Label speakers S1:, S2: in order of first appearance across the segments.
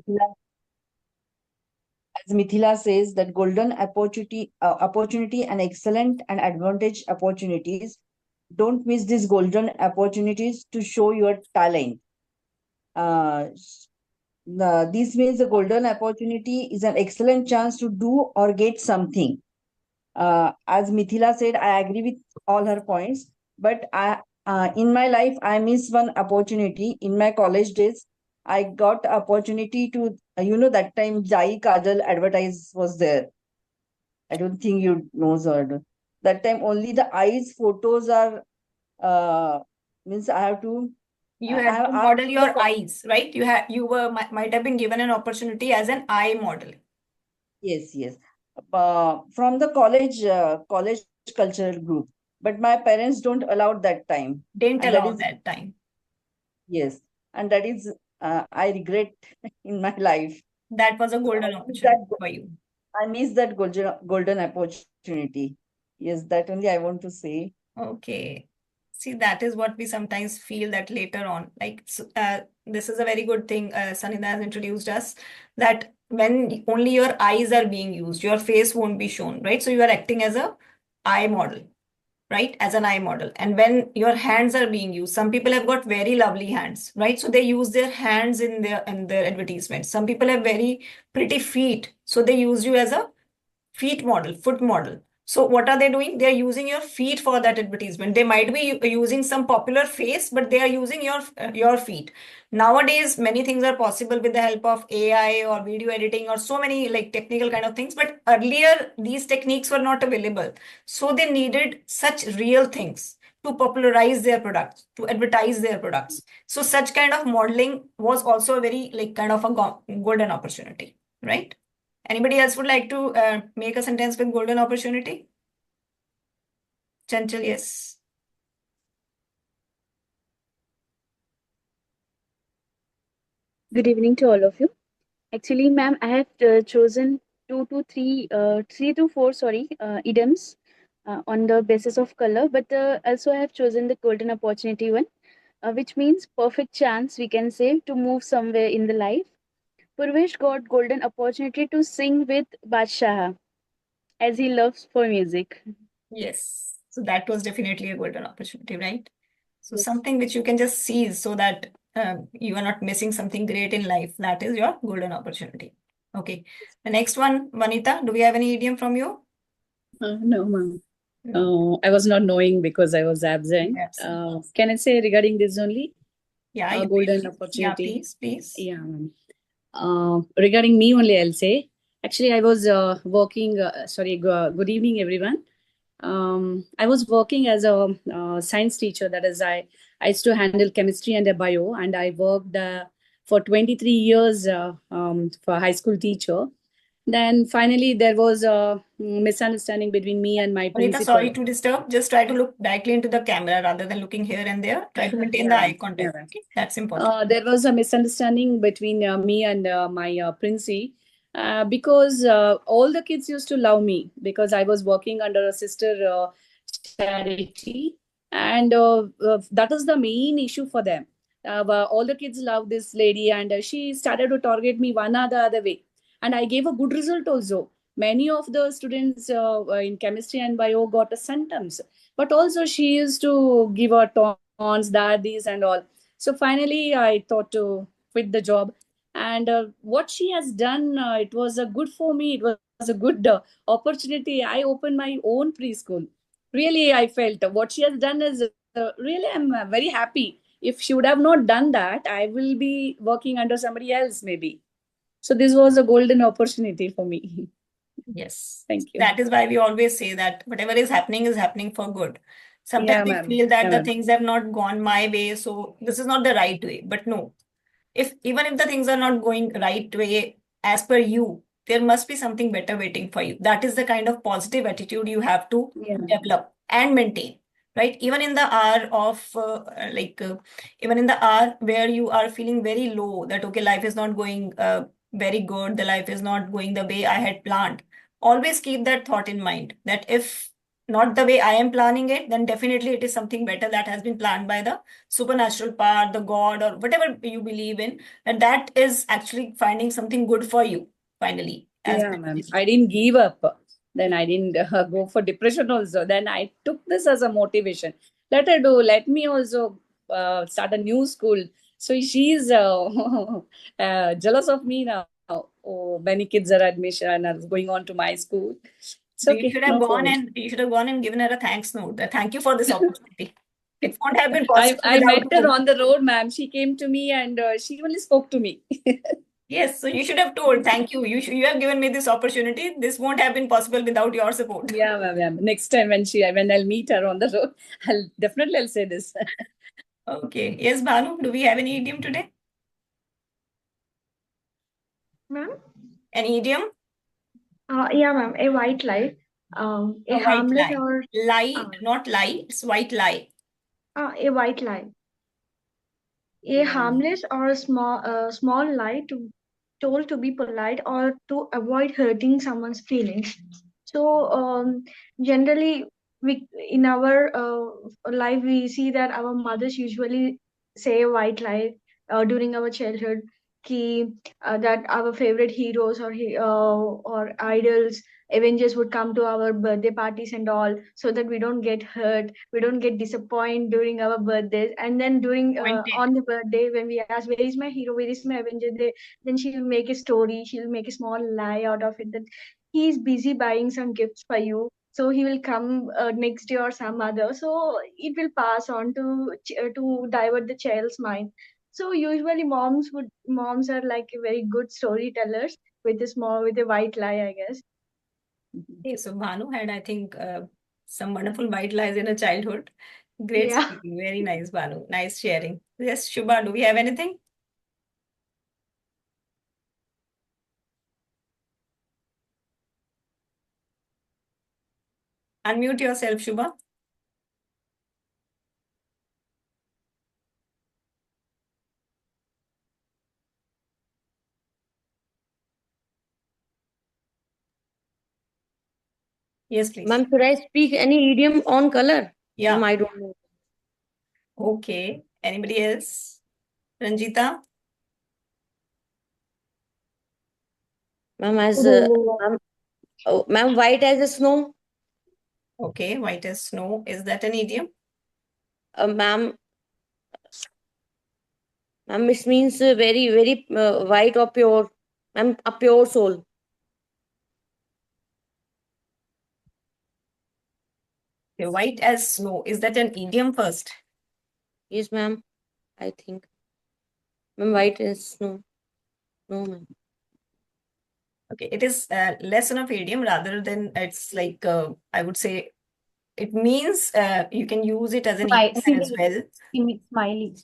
S1: Mithila, as Mithila says, that golden opportunity and excellent and advantage opportunities. Don't miss these golden opportunities to show your talent. Uh, this means the golden opportunity is an excellent chance to do or get something. As Mithila said, I agree with all her points. But in my life, I missed one opportunity in my college days. I got opportunity to, that time Jai Kajal advertise was there. I don't think you know, or that time only the eyes photos are uh means I have to
S2: You
S1: I
S2: had
S1: have
S2: to
S1: asked
S2: model your eyes, right? You might have been given an opportunity as an eye model.
S1: yes, yes. From the college cultural group, but my parents don't allow that time,
S2: Didn't
S1: and that
S2: allow
S1: is
S2: that time.
S1: yes, and that is I regret in my life.
S2: That was a
S1: So
S2: golden
S1: I miss that
S2: opportunity for you.
S1: I miss that golden opportunity. Yes, that only I want to say.
S2: Okay. See, that is what we sometimes feel that later on. This is a very good thing Sanida has introduced us, that when only your eyes are being used, your face won't be shown, right? So you are acting as a eye model, right? As an eye model. And when your hands are being used, some people have got very lovely hands, right? So they use their hands in their advertisements. Some people have very pretty feet, so they use you as a feet model, foot model. So what are they doing? They are using your feet for that advertisement. They might be using some popular face, but they are using your feet. Nowadays, many things are possible with the help of AI or video editing or so many like technical kind of things. But earlier, these techniques were not available. So they needed such real things to popularize their products, to advertise their products. So such kind of modeling was also a very like kind of a golden opportunity, right? Anybody else would like to make a sentence with golden opportunity? Chanchal, yes.
S3: Good evening to all of you. Actually, ma'am, I have chosen three to four, sorry, idioms on the basis of color, but also I have chosen the golden opportunity one, which means perfect chance, we can say, to move somewhere in the life. Purvesh got golden opportunity to sing with Badshah, as he loves for music.
S2: Yes. So that was definitely a golden opportunity, right? So
S3: Yes.
S2: something which you can just seize so that you are not missing something great in life. That is your golden opportunity. Okay. The next one, Vanita, do we have any idiom from you?
S4: No, ma'am.
S2: No.
S4: I was not knowing because I was absent.
S2: Absolutely.
S4: Can I say regarding this only?
S2: Yeah, you may
S4: Golden
S2: please. Yeah,
S4: opportunity.
S2: please, please.
S4: Yeah, ma'am. Regarding me only, I'll say. Actually, I was working. Sorry, good evening, everyone. I was working as a science teacher. That is, I used to handle chemistry and bio, and I worked for 23 years for high school teacher. Then finally, there was a misunderstanding between me and my
S2: Vanita, sorry
S4: principal.
S2: to disturb. Just try to look directly into the camera rather than looking here and there. Try to maintain the
S4: Yeah,
S2: eye
S4: yeah.
S2: contact. Okay, that's important.
S4: There was a misunderstanding between me and my princi because all the kids used to love me because I was working under a sister charity, and that is the main issue for them. But all the kids love this lady, and she started to target me one or the other way, and I gave a good result also. Many of the students in chemistry and bio got a sentence, but also she used to give her taunts, that, these, and all. So finally, I thought to quit the job. And what she has done, it was a good for me. It was a good opportunity. I opened my own preschool. Really, I felt what she has done is really, I'm very happy. If she would have not done that, I will be working under somebody else, maybe. So this was a golden opportunity for me.
S2: Yes.
S4: Thank you.
S2: That is why we always say that whatever is happening for good. Sometimes
S4: Yeah,
S2: we
S4: ma'am.
S2: feel that
S4: Yeah,
S2: the
S4: ma'am.
S2: things have not gone my way, so this is not the right way. But no, if even if the things are not going right way as per you, there must be something better waiting for you. That is the kind of positive attitude you have to
S4: Yeah.
S2: develop and maintain, right? Even in the hour of even in the hour where you are feeling very low, that okay, life is not going very good, the life is not going the way I had planned. Always keep that thought in mind that if not the way I am planning it, then definitely it is something better that has been planned by the supernatural power, the God, or whatever you believe in, and that is actually finding something good for you finally as
S4: Yeah, ma'am.
S2: manifest.
S4: I didn't give up. Then I didn't go for depression also. Then I took this as a motivation. Let her do. Let me also start a new school. So she's jealous of me now. Oh, many kids are admission are going on to my school. It's
S2: So you
S4: okay,
S2: should have
S4: no
S2: gone
S4: problem.
S2: and you should have gone and given her a thanks note. That thank you for this opportunity. It won't have been
S4: I
S2: possible
S4: I
S2: without
S4: met her
S2: you.
S4: on the road, ma'am. She came to me and she only spoke to me.
S2: Yes, so you should have told thank you. You have given me this opportunity. This won't have been possible without your support.
S4: Yeah, ma'am. Yeah. Next time when I'll meet her on the road, I'll say this.
S2: Okay. Yes, Bhanu, do we have any idiom today?
S5: Ma'am?
S2: An idiom?
S5: Yeah, ma'am. A white lie. A
S2: A white
S5: harmless
S2: lie.
S5: or
S2: Lie, not lie. It's white lie.
S5: a white lie. A harmless or a small lie told to be polite or to avoid hurting someone's feelings. So generally, we in our life we see that our mothers usually say a white lie during our childhood. That our favorite heroes or idols, Avengers would come to our birthday parties and all, so that we don't get hurt, we don't get disappointed during our birthdays. And then during
S2: Pointed.
S5: on the birthday, when we ask where is my hero, where is my Avenger, then she'll make a story, she'll make a small lie out of it that he's busy buying some gifts for you, so he will come next year or some other. So it will pass on to divert the child's mind. So usually moms are like a very good storytellers with a white lie, I guess.
S2: Okay, so Bhanu had, I think, some wonderful white lies in her childhood. Great
S5: Yeah.
S2: speaking. Very nice, Bhanu. Nice sharing. Yes, Shubha, do we have anything? Unmute yourself, Shubha. Yes, please.
S6: Ma'am, should I speak any idiom on color?
S2: Yeah.
S6: Ma'am, I don't know.
S2: Okay. Anybody else? Ranjita?
S6: Ma'am, as
S5: Good evening, ma'am.
S6: ma'am, white as a snow.
S2: Okay. White as snow. Is that an idiom?
S6: Ma'am, it means very, very white or pure. Ma'am, a pure soul.
S2: Okay, white as snow. Is that an idiom first?
S6: Yes, ma'am. I think. Ma'am, white as snow. No, ma'am.
S2: Okay. It is less of idiom rather than it's like, I would say, it means you can use it as an idiom as well.
S7: Smiley.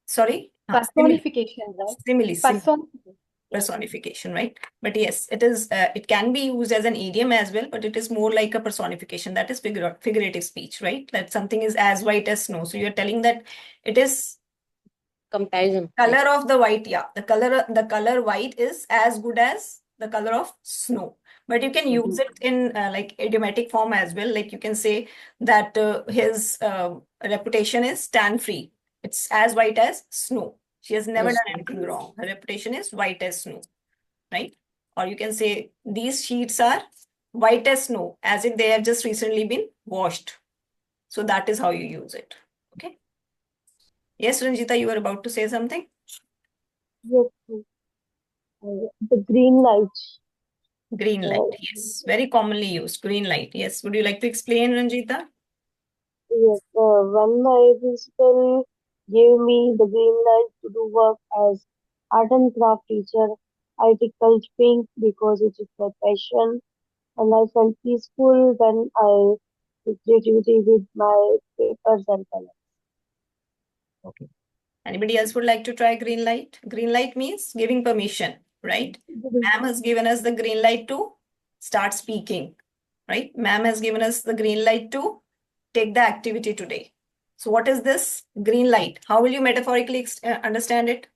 S2: Sorry?
S7: Personification, right?
S2: Simile.
S7: Personification.
S2: Personification, right? But yes, it is. It can be used as an idiom as well, but it is more like a personification. That is figurative speech, right? That something is as white as snow. So you're telling that it is
S6: Comparison.
S2: color of the white. Yeah, the color white is as good as the color of snow. But you can use it in like idiomatic form as well. Like you can say that his reputation is tan free. It's as white as snow. She has never
S6: Yes.
S2: done anything wrong. Her reputation is white as snow, right? Or you can say these sheets are white as snow, as if they have just recently been washed. So that is how you use it. Okay. Yes, Ranjita, you were about to say something.
S8: Yes, the green light.
S2: Green light, yes. Very commonly used. Green light. Yes. Would you like to explain, Ranjita?
S8: Yes, when my principal gave me the green light to do work as art and craft teacher, I tickled pink because it is my passion, and I felt peaceful when I did creativity with my papers and colors.
S2: Okay. Anybody else would like to try green light? Green light means giving permission, right? Ma'am has given us the green light to start speaking, right? Ma'am has given us the green light to take the activity today. So what is this green light? How will you metaphorically understand it?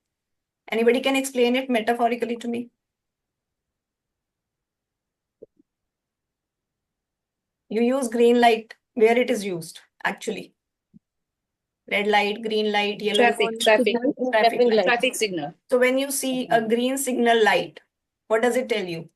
S2: Anybody can explain it metaphorically to me? You use green light where it is used, actually. Red light, green light, yellow light.
S4: Traffic
S2: Traffic light.
S4: traffic signal.
S2: So when you see a green signal light, what does it tell you?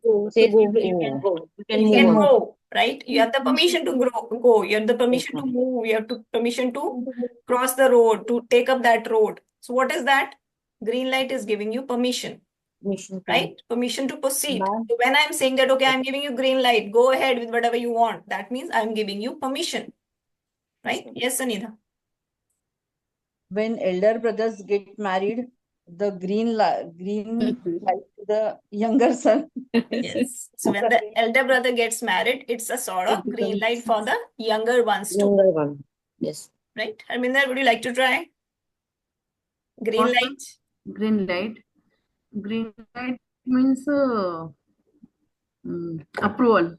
S8: Go,
S6: Says
S8: go,
S6: you can go. You can
S2: You
S6: move
S2: can
S6: on.
S2: go, right? You have the permission to go. You have the permission to move. You have to permission to cross the road, to take up that road. So what is that? Green light is giving you permission,
S6: Mission to
S2: right? Permission to proceed.
S1: Ma'am.
S2: So when I'm saying that, okay, I'm giving you green light, go ahead with whatever you want. That means I'm giving you permission, right? Yes, Sanidha.
S1: When elder brothers get married, the green light to the younger son.
S2: Yes. So when the elder brother gets married, it's a sort of green light for the younger ones too,
S6: Younger one. Yes.
S2: right? Harminder, would you like to try? Green
S9: What?
S2: light.
S9: Green light. Green light means approval.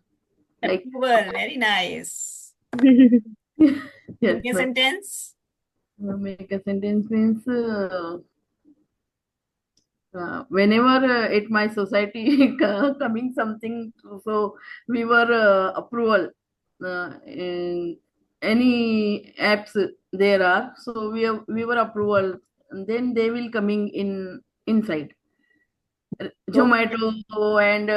S9: Like
S2: Approval. Very nice.
S9: yes,
S2: Give me a
S9: but
S2: sentence.
S9: make a sentence means whenever at my society coming something, so we were approval in any apps there are. So we were approval, and then they will coming inside Zomato and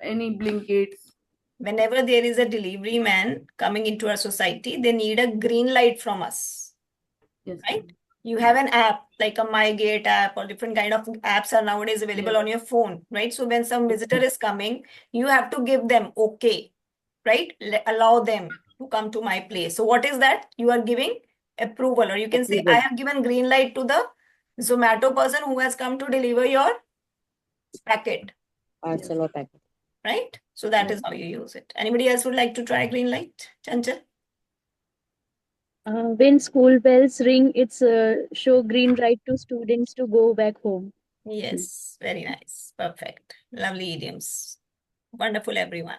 S9: any Blinkits.
S2: Whenever there is a delivery man coming into our society, they need a green light from us,
S9: Yes.
S2: right? You have an app like a MyGate app, or different kind of apps are nowadays available on your phone, right? So when some visitor is coming, you have to give them okay, right? Allow them to come to my place. So what is that? You are giving approval, or you can say, I have given green light to the Zomato person who has come to deliver your packet,
S6: Parcel or packet.
S2: right? So that is how you use it. Anybody else would like to try green light? Chanchal?
S3: When school bells ring, it's show green light to students to go back home.
S2: Yes, very nice. Perfect. Lovely idioms. Wonderful, everyone.